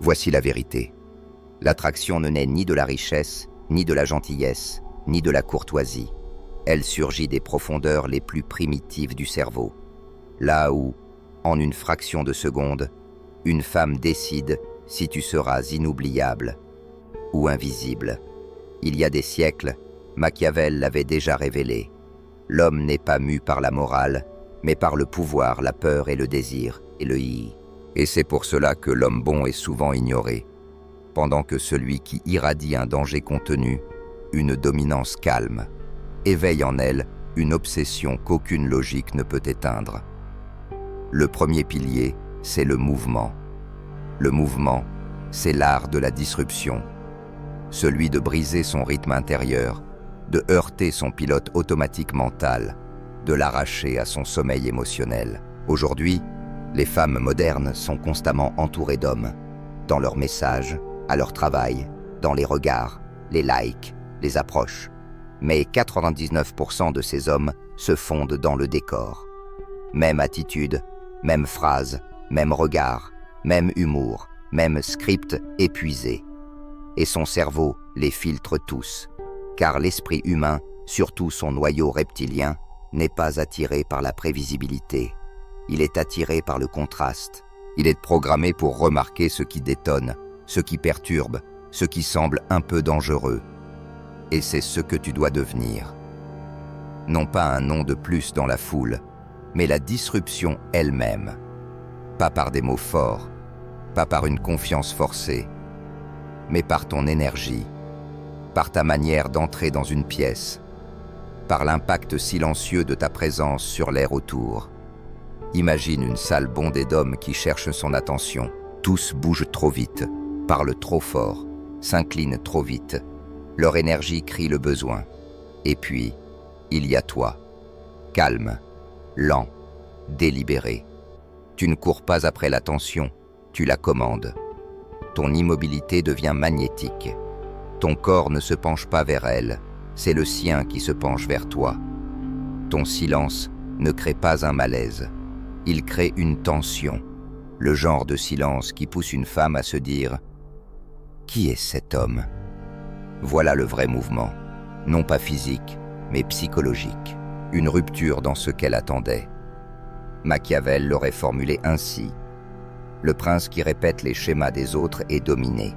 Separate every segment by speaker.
Speaker 1: Voici la vérité. L'attraction ne naît ni de la richesse, ni de la gentillesse, ni de la courtoisie. Elle surgit des profondeurs les plus primitives du cerveau. Là où, en une fraction de seconde, une femme décide si tu seras inoubliable ou invisible. Il y a des siècles, Machiavel l'avait déjà révélé. L'homme n'est pas mu par la morale, mais par le pouvoir, la peur et le désir, et le hi. Et c'est pour cela que l'homme bon est souvent ignoré, pendant que celui qui irradie un danger contenu, une dominance calme, éveille en elle une obsession qu'aucune logique ne peut éteindre. Le premier pilier, c'est le mouvement. Le mouvement, c'est l'art de la disruption, celui de briser son rythme intérieur, de heurter son pilote automatique mental, de l'arracher à son sommeil émotionnel. Aujourd'hui, les femmes modernes sont constamment entourées d'hommes, dans leurs messages, à leur travail, dans les regards, les likes, les approches. Mais 99% de ces hommes se fondent dans le décor. Même attitude, même phrase, même regard, même humour, même script épuisé. Et son cerveau les filtre tous, car l'esprit humain, surtout son noyau reptilien, n'est pas attiré par la prévisibilité. Il est attiré par le contraste. Il est programmé pour remarquer ce qui détonne, ce qui perturbe, ce qui semble un peu dangereux. Et c'est ce que tu dois devenir. Non pas un nom de plus dans la foule, mais la disruption elle-même. Pas par des mots forts, pas par une confiance forcée, mais par ton énergie, par ta manière d'entrer dans une pièce, par l'impact silencieux de ta présence sur l'air autour. Imagine une salle bondée d'hommes qui cherchent son attention. Tous bougent trop vite, parlent trop fort, s'inclinent trop vite. Leur énergie crie le besoin. Et puis, il y a toi, calme, lent, délibéré. Tu ne cours pas après l'attention, tu la commandes. Ton immobilité devient magnétique. Ton corps ne se penche pas vers elle, c'est le sien qui se penche vers toi. Ton silence ne crée pas un malaise, il crée une tension, le genre de silence qui pousse une femme à se dire « Qui est cet homme ?» Voilà le vrai mouvement, non pas physique, mais psychologique, une rupture dans ce qu'elle attendait. Machiavel l'aurait formulé ainsi. Le prince qui répète les schémas des autres est dominé,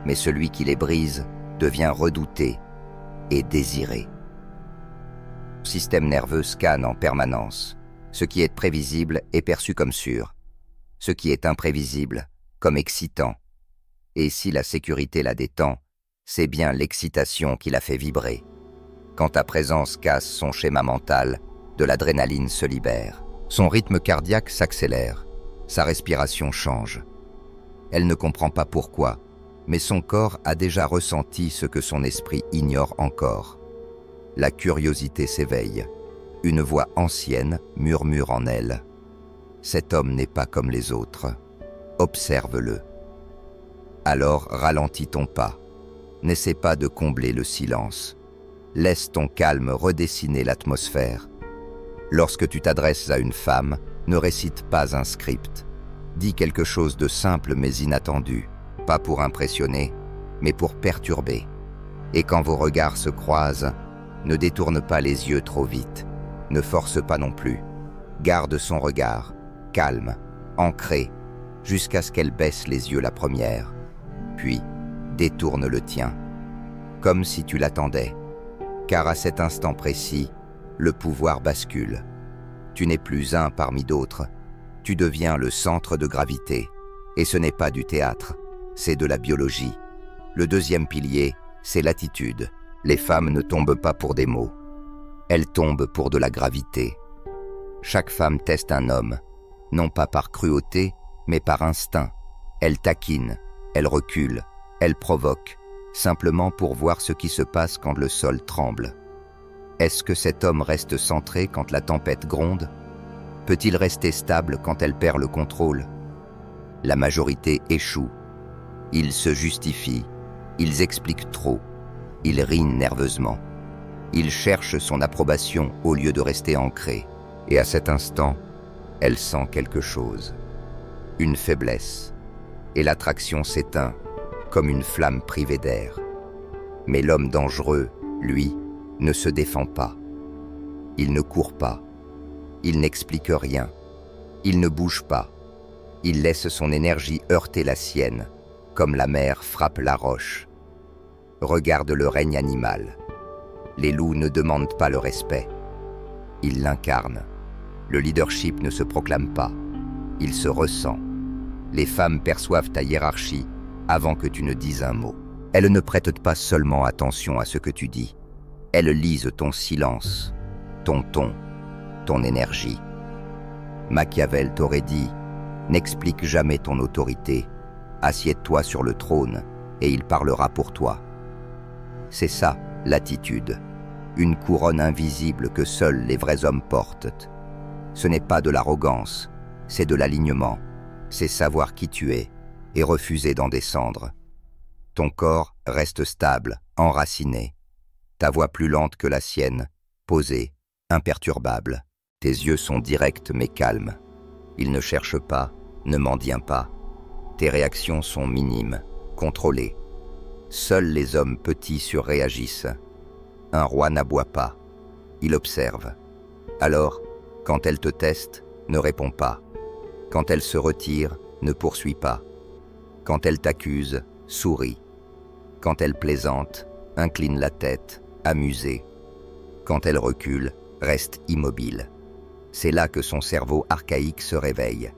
Speaker 1: mais celui qui les brise devient redouté et désiré. Le système nerveux scanne en permanence. Ce qui est prévisible est perçu comme sûr, ce qui est imprévisible comme excitant. Et si la sécurité la détend, c'est bien l'excitation qui la fait vibrer. Quand ta présence casse son schéma mental, de l'adrénaline se libère. Son rythme cardiaque s'accélère, sa respiration change. Elle ne comprend pas pourquoi, mais son corps a déjà ressenti ce que son esprit ignore encore. La curiosité s'éveille. Une voix ancienne murmure en elle. Cet homme n'est pas comme les autres. Observe-le. Alors ralentis ton pas. N'essaie pas de combler le silence. Laisse ton calme redessiner l'atmosphère. Lorsque tu t'adresses à une femme, ne récite pas un script. Dis quelque chose de simple mais inattendu, pas pour impressionner, mais pour perturber. Et quand vos regards se croisent, ne détourne pas les yeux trop vite. Ne force pas non plus. Garde son regard, calme, ancré, jusqu'à ce qu'elle baisse les yeux la première. Puis, détourne le tien, comme si tu l'attendais. Car à cet instant précis, le pouvoir bascule. Tu n'es plus un parmi d'autres. Tu deviens le centre de gravité. Et ce n'est pas du théâtre, c'est de la biologie. Le deuxième pilier, c'est l'attitude. Les femmes ne tombent pas pour des mots. Elles tombent pour de la gravité. Chaque femme teste un homme, non pas par cruauté, mais par instinct. Elle taquine, elle recule, elle provoque, simplement pour voir ce qui se passe quand le sol tremble. Est-ce que cet homme reste centré quand la tempête gronde? Peut-il rester stable quand elle perd le contrôle? La majorité échoue. Ils se justifient, ils expliquent trop, ils rinent nerveusement. Ils cherchent son approbation au lieu de rester ancrés. Et à cet instant, elle sent quelque chose. Une faiblesse. et l'attraction s'éteint, comme une flamme privée d'air. Mais l'homme dangereux, lui, ne se défend pas. Il ne court pas. Il n'explique rien. Il ne bouge pas. Il laisse son énergie heurter la sienne, comme la mer frappe la roche. Regarde le règne animal. Les loups ne demandent pas le respect. Ils l'incarnent. Le leadership ne se proclame pas. Il se ressent. Les femmes perçoivent ta hiérarchie avant que tu ne dises un mot. Elles ne prêtent pas seulement attention à ce que tu dis. Elles lisent ton silence, ton ton, ton énergie. Machiavel t'aurait dit « N'explique jamais ton autorité. Assieds-toi sur le trône et il parlera pour toi. » C'est ça, l'attitude. Une couronne invisible que seuls les vrais hommes portent. Ce n'est pas de l'arrogance, c'est de l'alignement. C'est savoir qui tu es et refuser d'en descendre. Ton corps reste stable, enraciné. Ta voix plus lente que la sienne, posée, imperturbable. Tes yeux sont directs mais calmes. Ils ne cherchent pas, ne mendient pas. Tes réactions sont minimes, contrôlées. Seuls les hommes petits surréagissent. Un roi n'aboie pas, il observe. Alors, quand elle te teste, ne réponds pas. Quand elle se retire, ne poursuis pas. Quand elle t'accuse, souris. Quand elle plaisante, incline la tête, amusée. Quand elle recule, reste immobile. C'est là que son cerveau archaïque se réveille.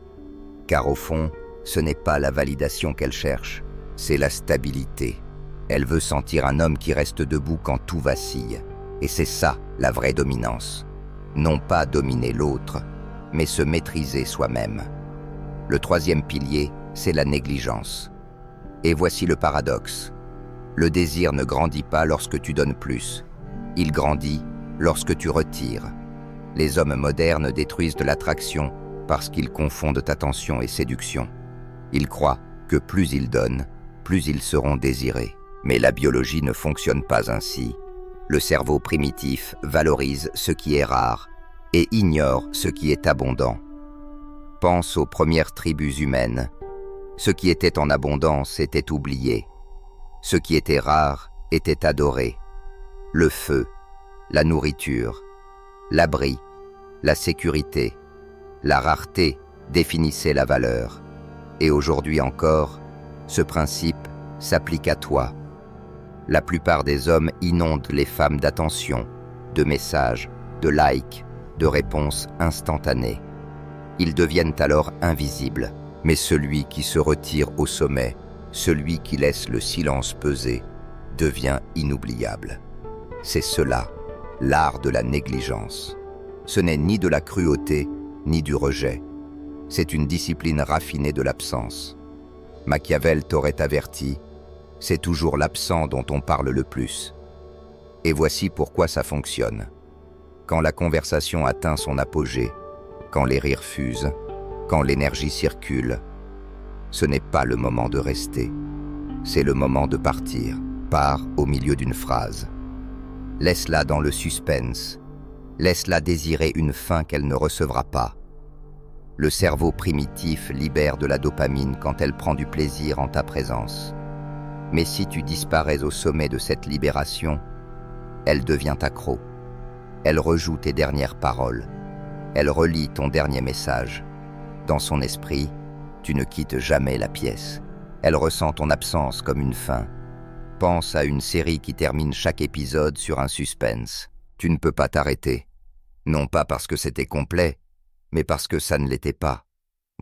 Speaker 1: Car au fond, ce n'est pas la validation qu'elle cherche, c'est la stabilité. Elle veut sentir un homme qui reste debout quand tout vacille. Et c'est ça, la vraie dominance. Non pas dominer l'autre, mais se maîtriser soi-même. Le troisième pilier, c'est la négligence. Et voici le paradoxe. Le désir ne grandit pas lorsque tu donnes plus. Il grandit lorsque tu retires. Les hommes modernes détruisent de l'attraction parce qu'ils confondent attention et séduction. Ils croient que plus ils donnent, plus ils seront désirés. Mais la biologie ne fonctionne pas ainsi. Le cerveau primitif valorise ce qui est rare et ignore ce qui est abondant. Pense aux premières tribus humaines. Ce qui était en abondance était oublié. Ce qui était rare était adoré. Le feu, la nourriture, l'abri, la sécurité, la rareté définissaient la valeur. Et aujourd'hui encore, ce principe s'applique à toi. La plupart des hommes inondent les femmes d'attention, de messages, de likes, de réponses instantanées. Ils deviennent alors invisibles. Mais celui qui se retire au sommet, celui qui laisse le silence peser, devient inoubliable. C'est cela, l'art de la négligence. Ce n'est ni de la cruauté, ni du rejet. C'est une discipline raffinée de l'absence. Machiavel t'aurait averti, c'est toujours l'absent dont on parle le plus. Et voici pourquoi ça fonctionne. Quand la conversation atteint son apogée, quand les rires fusent, quand l'énergie circule, ce n'est pas le moment de rester, c'est le moment de partir. Pars au milieu d'une phrase. Laisse-la dans le suspense, laisse-la désirer une fin qu'elle ne recevra pas. Le cerveau primitif libère de la dopamine quand elle prend du plaisir en ta présence. Mais si tu disparais au sommet de cette libération, elle devient accro. Elle rejoue tes dernières paroles. Elle relit ton dernier message. Dans son esprit, tu ne quittes jamais la pièce. Elle ressent ton absence comme une fin. Pense à une série qui termine chaque épisode sur un suspense. Tu ne peux pas t'arrêter. Non pas parce que c'était complet, mais parce que ça ne l'était pas.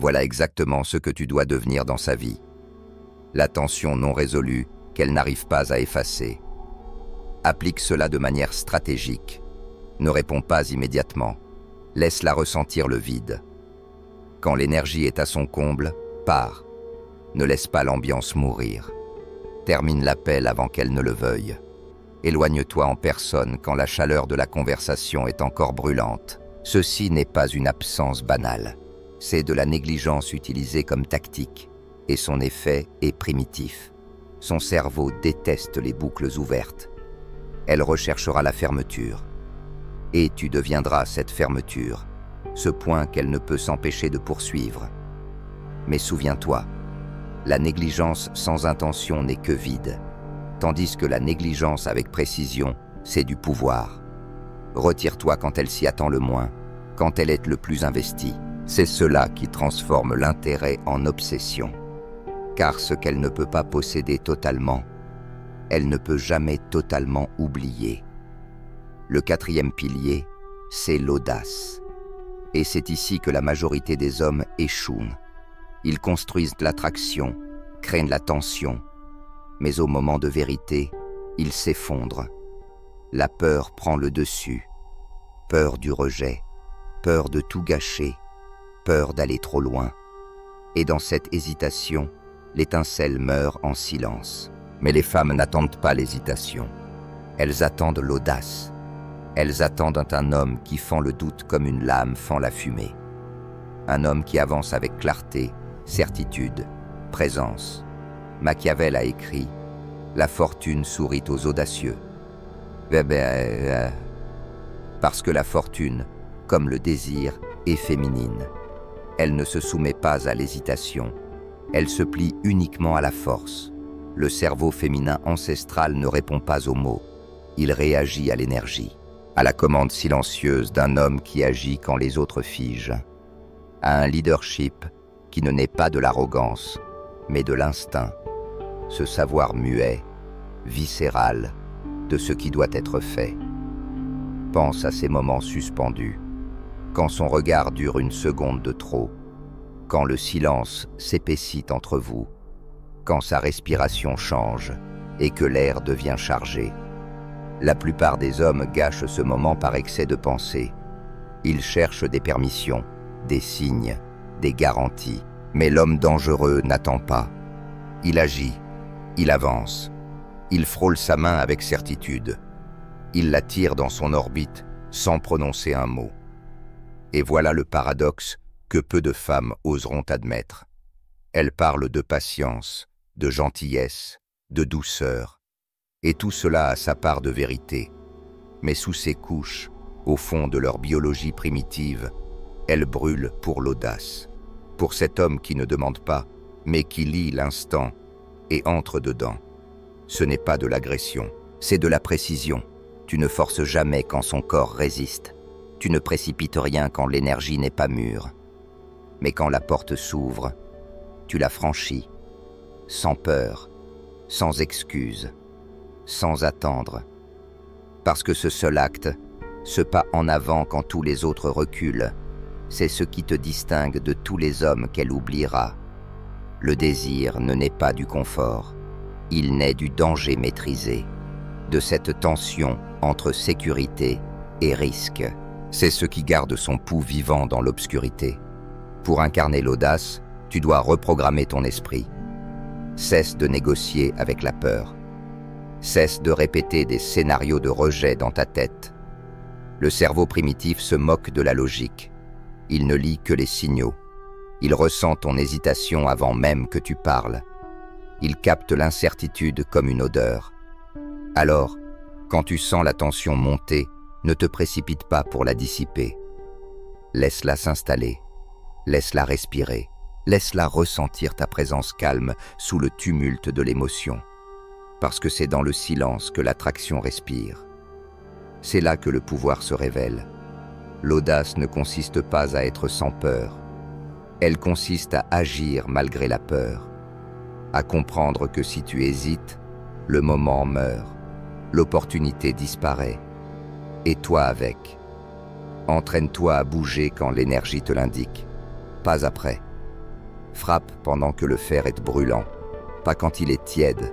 Speaker 1: Voilà exactement ce que tu dois devenir dans sa vie. La tension non résolue qu'elle n'arrive pas à effacer. Applique cela de manière stratégique. Ne réponds pas immédiatement. Laisse-la ressentir le vide. Quand l'énergie est à son comble, pars. Ne laisse pas l'ambiance mourir. Termine l'appel avant qu'elle ne le veuille. Éloigne-toi en personne quand la chaleur de la conversation est encore brûlante. Ceci n'est pas une absence banale. C'est de la négligence utilisée comme tactique. Et son effet est primitif. Son cerveau déteste les boucles ouvertes. Elle recherchera la fermeture. Et tu deviendras cette fermeture, ce point qu'elle ne peut s'empêcher de poursuivre. Mais souviens-toi, La négligence sans intention n'est que vide, tandis que la négligence avec précision, c'est du pouvoir. Retire-toi quand elle s'y attend le moins, quand elle est le plus investie. C'est cela qui transforme l'intérêt en obsession. Car ce qu'elle ne peut pas posséder totalement, elle ne peut jamais totalement oublier. Le quatrième pilier, c'est l'audace. Et c'est ici que la majorité des hommes échouent. Ils construisent de l'attraction, créent de la tension, mais au moment de vérité, ils s'effondrent. La peur prend le dessus. Peur du rejet, peur de tout gâcher, peur d'aller trop loin. Et dans cette hésitation, l'étincelle meurt en silence. Mais les femmes n'attendent pas l'hésitation. Elles attendent l'audace. Elles attendent un homme qui fend le doute comme une lame fend la fumée. Un homme qui avance avec clarté, certitude, présence. Machiavel a écrit « La fortune sourit aux audacieux ». Parce que la fortune, comme le désir, est féminine. Elle ne se soumet pas à l'hésitation. Elle se plie uniquement à la force. Le cerveau féminin ancestral ne répond pas aux mots. Il réagit à l'énergie, à la commande silencieuse d'un homme qui agit quand les autres figent, à un leadership qui ne naît pas de l'arrogance, mais de l'instinct, ce savoir muet, viscéral, de ce qui doit être fait. Pense à ces moments suspendus, quand son regard dure une seconde de trop, quand le silence s'épaissit entre vous, quand sa respiration change et que l'air devient chargé. La plupart des hommes gâchent ce moment par excès de pensée. Ils cherchent des permissions, des signes, des garanties. Mais l'homme dangereux n'attend pas. Il agit, il avance. Il frôle sa main avec certitude. Il la tire dans son orbite sans prononcer un mot. Et voilà le paradoxe que peu de femmes oseront admettre. Elles parlent de patience, de gentillesse, de douceur. Et tout cela a sa part de vérité. Mais sous ces couches, au fond de leur biologie primitive, elles brûlent pour l'audace. Pour cet homme qui ne demande pas, mais qui lit l'instant et entre dedans. Ce n'est pas de l'agression, c'est de la précision. Tu ne forces jamais quand son corps résiste. Tu ne précipites rien quand l'énergie n'est pas mûre. Mais quand la porte s'ouvre, tu la franchis, sans peur, sans excuse, sans attendre. Parce que ce seul acte, ce pas en avant quand tous les autres reculent, c'est ce qui te distingue de tous les hommes qu'elle oubliera. Le désir ne naît pas du confort, il naît du danger maîtrisé, de cette tension entre sécurité et risque. C'est ce qui garde son pouls vivant dans l'obscurité. Pour incarner l'audace, tu dois reprogrammer ton esprit. Cesse de négocier avec la peur. Cesse de répéter des scénarios de rejet dans ta tête. Le cerveau primitif se moque de la logique. Il ne lit que les signaux. Il ressent ton hésitation avant même que tu parles. Il capte l'incertitude comme une odeur. Alors, quand tu sens la tension monter, ne te précipite pas pour la dissiper. Laisse-la s'installer. Laisse-la respirer. Laisse-la ressentir ta présence calme sous le tumulte de l'émotion. Parce que c'est dans le silence que l'attraction respire. C'est là que le pouvoir se révèle. L'audace ne consiste pas à être sans peur. Elle consiste à agir malgré la peur. À comprendre que si tu hésites, le moment meurt. L'opportunité disparaît. Et toi avec. Entraîne-toi à bouger quand l'énergie te l'indique. Pas après. Frappe pendant que le fer est brûlant, pas quand il est tiède.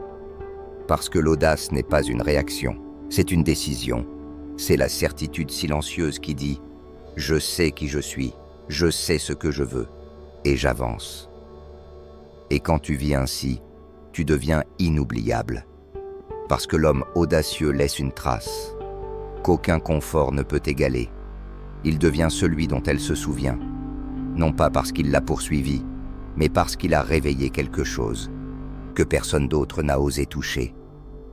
Speaker 1: Parce que l'audace n'est pas une réaction, c'est une décision. C'est la certitude silencieuse qui dit « Je sais qui je suis, je sais ce que je veux, et j'avance ». Et quand tu vis ainsi, tu deviens inoubliable. Parce que l'homme audacieux laisse une trace, qu'aucun confort ne peut égaler. Il devient celui dont elle se souvient, non pas parce qu'il l'a poursuivi, mais parce qu'il a réveillé quelque chose, que personne d'autre n'a osé toucher.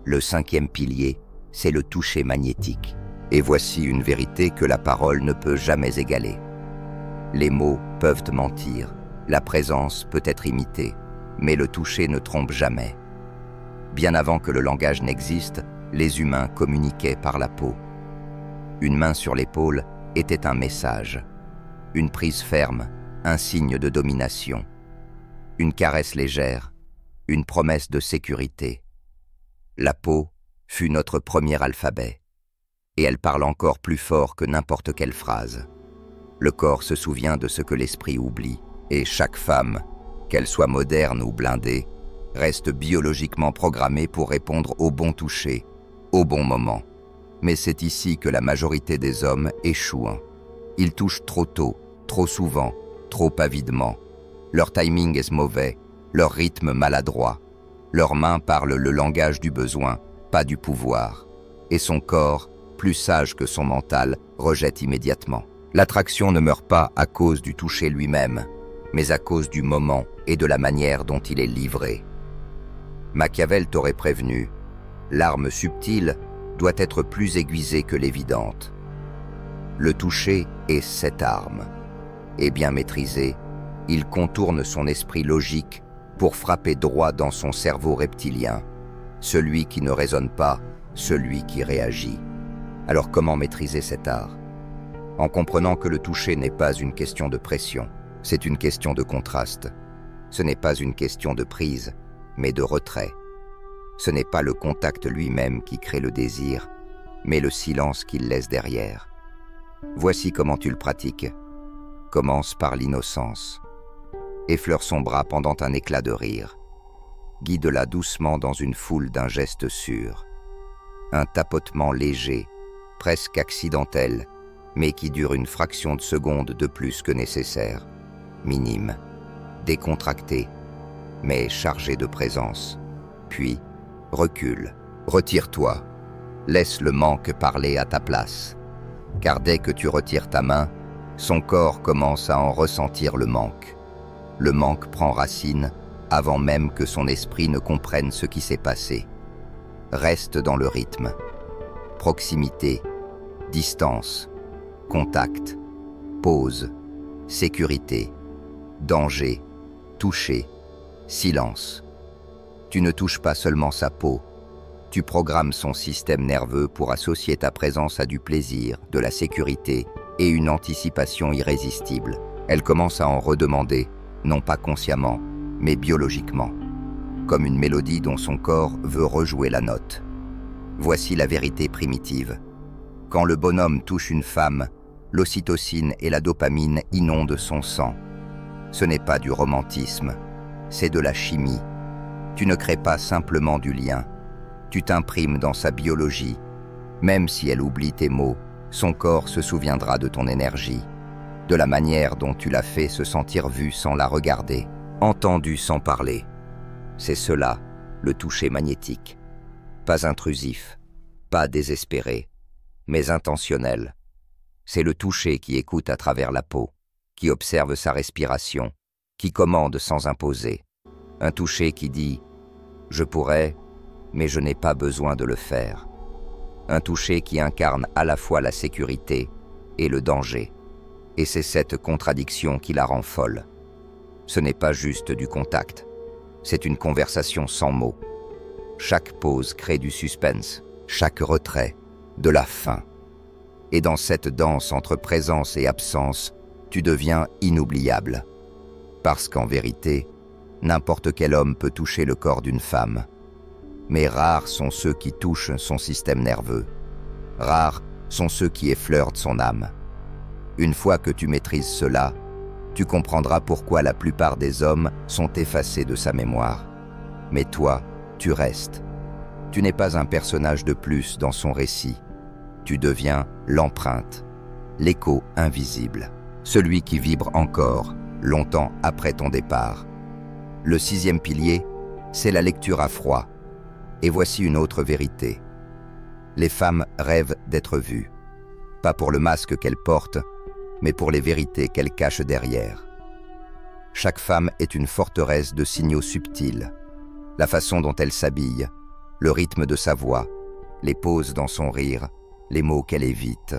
Speaker 1: Le cinquième pilier, c'est le toucher magnétique. Et voici une vérité que la parole ne peut jamais égaler. Les mots peuvent mentir, la présence peut être imitée, Mais le toucher ne trompe jamais. Bien avant que le langage n'existe, les humains communiquaient par la peau. Une main sur l'épaule était un message. Une prise ferme, un signe de domination. Une caresse légère, une promesse de sécurité. La peau fut notre premier alphabet. Et elle parle encore plus fort que n'importe quelle phrase. Le corps se souvient de ce que l'esprit oublie, et chaque femme, qu'elle soit moderne ou blindée, reste biologiquement programmée pour répondre au bon toucher, au bon moment. Mais c'est ici que la majorité des hommes échouent. Ils touchent trop tôt, trop souvent, trop avidement. Leur timing est mauvais, leur rythme maladroit. Leurs mains parlent le langage du besoin, pas du pouvoir. Et son corps, plus sage que son mental, rejette immédiatement. L'attraction ne meurt pas à cause du toucher lui-même, mais à cause du moment et de la manière dont il est livré. Machiavel t'aurait prévenu, l'arme subtile doit être plus aiguisée que l'évidente. Le toucher est cette arme, et bien maîtrisé, il contourne son esprit logique pour frapper droit dans son cerveau reptilien, celui qui ne raisonne pas, celui qui réagit. Alors comment maîtriser cet art? En comprenant que le toucher n'est pas une question de pression, c'est une question de contraste. Ce n'est pas une question de prise, mais de retrait. Ce n'est pas le contact lui-même qui crée le désir, mais le silence qu'il laisse derrière. Voici comment tu le pratiques. Commence par l'innocence. Effleure son bras pendant un éclat de rire. Guide-la doucement dans une foule d'un geste sûr. Un tapotement léger, presque accidentel, mais qui dure une fraction de seconde de plus que nécessaire. Minime, décontracté, mais chargé de présence. Puis, recule, retire-toi, laisse le manque parler à ta place. Car dès que tu retires ta main, son corps commence à en ressentir le manque. Le manque prend racine avant même que son esprit ne comprenne ce qui s'est passé. Reste dans le rythme. Proximité, distance, contact, pause, sécurité, danger, toucher, silence. Tu ne touches pas seulement sa peau, tu programmes son système nerveux pour associer ta présence à du plaisir, de la sécurité et une anticipation irrésistible. Elle commence à en redemander, non pas consciemment, mais biologiquement, comme une mélodie dont son corps veut rejouer la note. Voici la vérité primitive. Quand le bonhomme touche une femme, l'ocytocine et la dopamine inondent son sang. Ce n'est pas du romantisme, c'est de la chimie. Tu ne crées pas simplement du lien, tu t'imprimes dans sa biologie. Même si elle oublie tes mots, son corps se souviendra de ton énergie, de la manière dont tu l'as fait se sentir vue sans la regarder, entendue sans parler. C'est cela, le toucher magnétique. Pas intrusif, pas désespéré, mais intentionnel. C'est le toucher qui écoute à travers la peau, qui observe sa respiration, qui commande sans imposer. Un toucher qui dit « Je pourrais, mais je n'ai pas besoin de le faire ». Un toucher qui incarne à la fois la sécurité et le danger. Et c'est cette contradiction qui la rend folle. Ce n'est pas juste du contact, c'est une conversation sans mots. Chaque pause crée du suspense, chaque retrait, de la faim. Et dans cette danse entre présence et absence, tu deviens inoubliable. Parce qu'en vérité, n'importe quel homme peut toucher le corps d'une femme. Mais rares sont ceux qui touchent son système nerveux. Rares sont ceux qui effleurent son âme. Une fois que tu maîtrises cela, tu comprendras pourquoi la plupart des hommes sont effacés de sa mémoire. Mais toi, tu restes. Tu n'es pas un personnage de plus dans son récit. Tu deviens l'empreinte, l'écho invisible, celui qui vibre encore, longtemps après ton départ. Le 6e pilier, c'est la lecture à froid. Et voici une autre vérité. Les femmes rêvent d'être vues, pas pour le masque qu'elles portent, mais pour les vérités qu'elles cachent derrière. Chaque femme est une forteresse de signaux subtils. La façon dont elle s'habille, le rythme de sa voix, les pauses dans son rire, les mots qu'elle évite.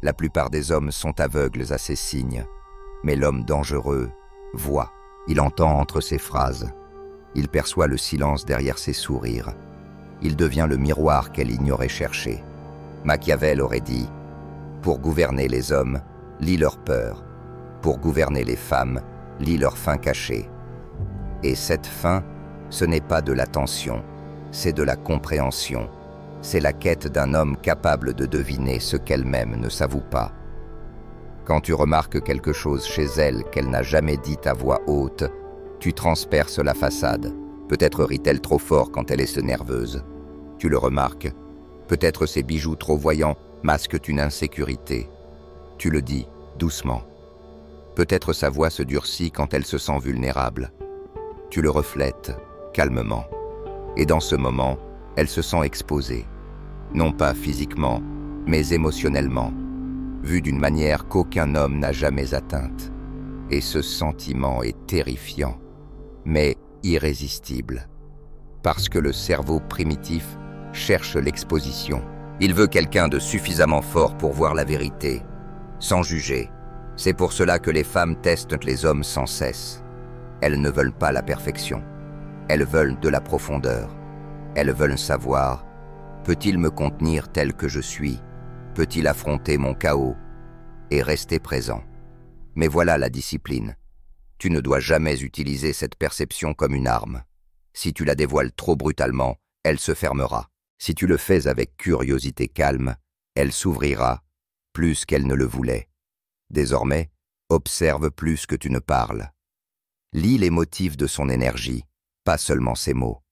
Speaker 1: La plupart des hommes sont aveugles à ces signes, mais l'homme dangereux voit, il entend entre ses phrases. Il perçoit le silence derrière ses sourires. Il devient le miroir qu'elle ignorait chercher. Machiavel aurait dit « Pour gouverner les hommes, lis leurs peurs. Pour gouverner les femmes, lis leurs fins cachées. » Et cette fin, ce n'est pas de l'attention, c'est de la compréhension. C'est la quête d'un homme capable de deviner ce qu'elle-même ne s'avoue pas. Quand tu remarques quelque chose chez elle qu'elle n'a jamais dit à voix haute, tu transperces la façade. Peut-être rit-elle trop fort quand elle est nerveuse. Tu le remarques. Peut-être ses bijoux trop voyants masquent une insécurité. Tu le dis, doucement. Peut-être sa voix se durcit quand elle se sent vulnérable. Tu le reflètes, calmement. Et dans ce moment, elle se sent exposée. Non pas physiquement, mais émotionnellement, vue d'une manière qu'aucun homme n'a jamais atteinte. Et ce sentiment est terrifiant, mais irrésistible. Parce que le cerveau primitif cherche l'exposition. Il veut quelqu'un de suffisamment fort pour voir la vérité, sans juger. C'est pour cela que les femmes testent les hommes sans cesse. Elles ne veulent pas la perfection. Elles veulent de la profondeur. Elles veulent savoir, peut-il me contenir tel que je suis? Peut-il affronter mon chaos et rester présent? Mais voilà la discipline. Tu ne dois jamais utiliser cette perception comme une arme. Si tu la dévoiles trop brutalement, elle se fermera. Si tu le fais avec curiosité calme, elle s'ouvrira plus qu'elle ne le voulait. Désormais, observe plus que tu ne parles. Lis les motifs de son énergie, pas seulement ses mots.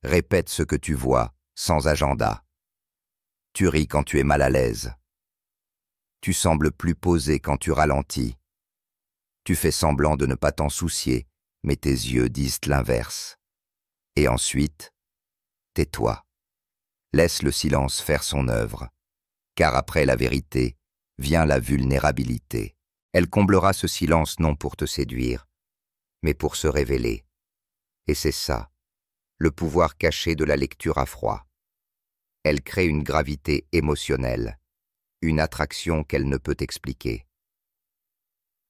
Speaker 1: Répète ce que tu vois, sans agenda. Tu ris quand tu es mal à l'aise. Tu sembles plus posé quand tu ralentis. Tu fais semblant de ne pas t'en soucier, mais tes yeux disent l'inverse. Et ensuite, tais-toi. Laisse le silence faire son œuvre, car après la vérité vient la vulnérabilité. Elle comblera ce silence non pour te séduire, mais pour se révéler. Et c'est ça, le pouvoir caché de la lecture à froid. Elle crée une gravité émotionnelle, une attraction qu'elle ne peut expliquer.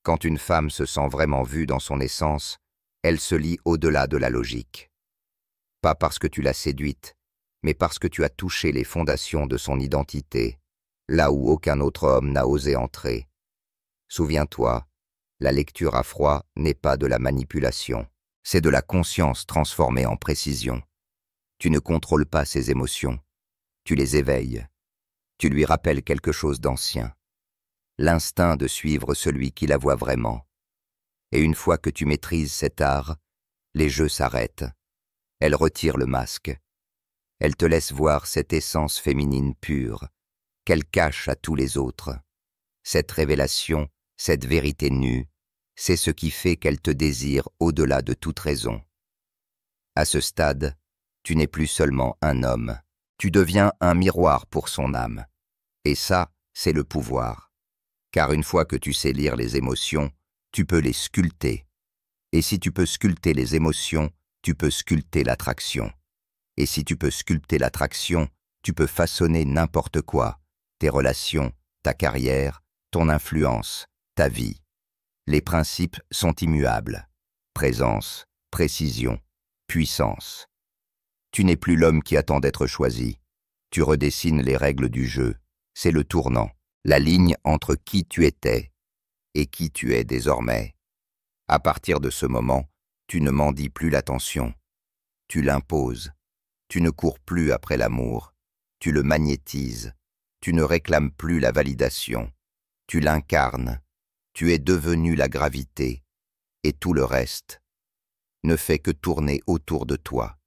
Speaker 1: Quand une femme se sent vraiment vue dans son essence, elle se lie au-delà de la logique. Pas parce que tu l'as séduite, mais parce que tu as touché les fondations de son identité, là où aucun autre homme n'a osé entrer. Souviens-toi, la lecture à froid n'est pas de la manipulation, c'est de la conscience transformée en précision. Tu ne contrôles pas ses émotions, tu les éveilles. Tu lui rappelles quelque chose d'ancien, l'instinct de suivre celui qui la voit vraiment. Et une fois que tu maîtrises cet art, les jeux s'arrêtent. Elle retire le masque. Elle te laisse voir cette essence féminine pure, qu'elle cache à tous les autres. Cette révélation, cette vérité nue, c'est ce qui fait qu'elle te désire au-delà de toute raison. À ce stade, tu n'es plus seulement un homme, tu deviens un miroir pour son âme. Et ça, c'est le pouvoir. Car une fois que tu sais lire les émotions, tu peux les sculpter. Et si tu peux sculpter les émotions, tu peux sculpter l'attraction. Et si tu peux sculpter l'attraction, tu peux façonner n'importe quoi, tes relations, ta carrière, ton influence, ta vie. Les principes sont immuables. Présence, précision, puissance. Tu n'es plus l'homme qui attend d'être choisi. Tu redessines les règles du jeu. C'est le tournant, la ligne entre qui tu étais et qui tu es désormais. À partir de ce moment, tu ne mendies plus l'attention. Tu l'imposes. Tu ne cours plus après l'amour. Tu le magnétises. Tu ne réclames plus la validation. Tu l'incarnes. Tu es devenu la gravité. Et tout le reste ne fait que tourner autour de toi.